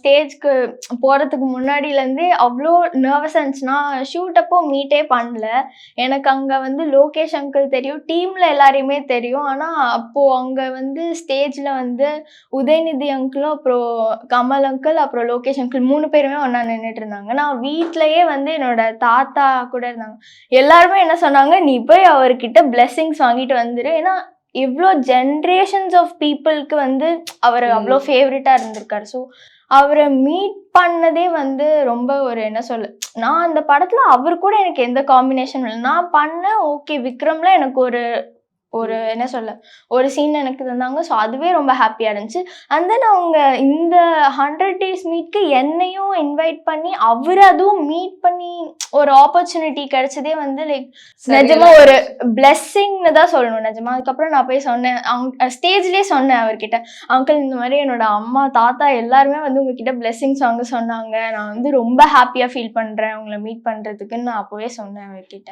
ஸ்டேஜ்க்கு போறதுக்கு முன்னாடிலேருந்தே அவ்ளோ நர்வஸா இருந்துச்சு. நான் ஷூட் அப்போ மீட்டே பண்ணல. எனக்கு அங்க வந்து லோகேஷ் அங்கிள் தெரியும். டீம்ல எல்லாரையுமே தெரியும். ஆனா, அப்போ அங்க வந்து ஸ்டேஜ்ல வந்து உதயநிதி அங்கிளும், அப்புறம் கமல் அங்கிள், அப்புறம் லோகேஷ் அங்கிள் 3 பேருமே ஒண்ணா நின்னுட்டு இருந்தாங்க. நான் வீட்லயே வந்து என்னோட தாத்தா கூட இருந்தாங்க. எல்லாருமே என்ன சொன்னாங்க, "நீ போய் அவர்கிட்ட பிளெஸிங்ஸ் வாங்கிட்டு வந்துரு." ஏன்னா, இவ்ளோ ஜெனரேஷன்ஸ் ஆஃப் பீப்பிள்க்கு வந்து அவரு அவ்ளோ ஃபேவரட்டா இருந்திருக்காரு. ஸோ, அவர மீட் பண்ணதே வந்து ரொம்ப ஒரு என்ன சொல்ல, நான் அந்த படத்துல அவரு கூட எனக்கு எந்த காம்பினேஷனும் இல்ல. நான் பண்ணேன் ஓகே. விக்ரம்ல எனக்கு ஒரு ஒரு என்ன சொல்ல, ஒரு சீன் எனக்கு தந்தாங்க. ஸோ, அதுவே ரொம்ப ஹேப்பியா இருந்துச்சு. அண்ட் தென் அவங்க இந்த 100 டேஸ் மீட்க்கு என்னையும் இன்வைட் பண்ணி, அவரு அதுவும் மீட் பண்ணி ஒரு ஆப்பர்ச்சுனிட்டி கிடைச்சதே வந்து லைக் நிஜமா ஒரு பிளெஸ்ஸிங்னு தான் சொல்லணும் நிஜமா. அதுக்கப்புறம் நான் போய் சொன்னேன். ஸ்டேஜ்லயே சொன்னேன் அவர்கிட்ட, "அங்கிள் இந்த மாரி என்னோட அம்மா, தாத்தா எல்லாருமே வந்து உங்ககிட்ட பிளெஸ்ஸிங்ஸ் வாங்க சொன்னாங்க. நான் வந்து ரொம்ப ஹேப்பியா ஃபீல் பண்றேன் உங்கள மீட் பண்றதுக்குன்னு" நான் அப்பவே சொன்னேன் அவர்கிட்ட.